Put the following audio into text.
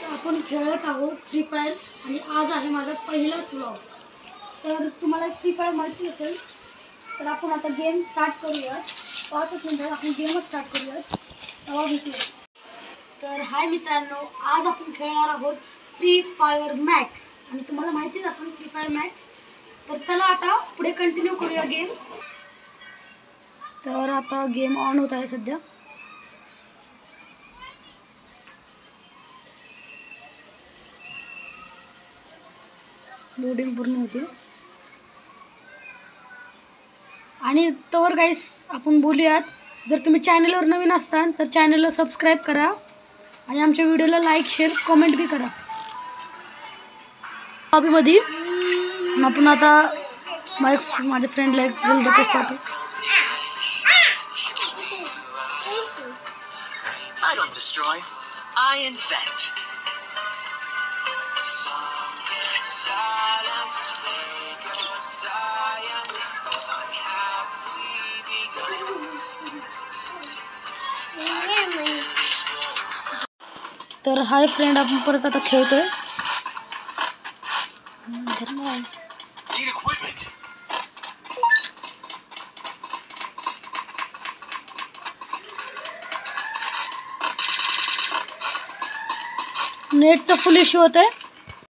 आपण खेळत आहोत फ्री फायर आणि आज आहे माझा पहिलाच व्लॉग। तर तुम्हाला फ्री फायर माहिती असेल तर आपण आता गेम स्टार्ट करूयात। 5 मिनिटात आपण गेमच स्टार्ट करूयात, तेव्हा भेटूया। तर हाय मित्रांनो, आज आपण खेळणार आहोत फ्री फायर मॅक्स आणि तुम्हाला माहितीच असेल फ्री फायर मॅक्स। तर चला आता पुढे कंटिन्यू करूया गेम। तर आता गेम ऑन होत आहे सध्या। लोडिंग पूर्ण होते आणि तोवर गाइस आपण बोलूयात। जर तुम्ही चॅनलवर नवीन असताल तर चॅनलला सबस्क्राइब करा आणि आमच्या व्हिडिओला लाईक शेअर कमेंट भी करा। लॉबीमध्ये आपण आता माझ्या फ्रेंडला एक रील रिक्वेस्ट पाठवू। I don't destroy, I invent. Silence, fake science, what have we begun? तर हाय फ्रेंड, आपण परत आता खेळतोय। नेटचा फुल इश्यू होतोय।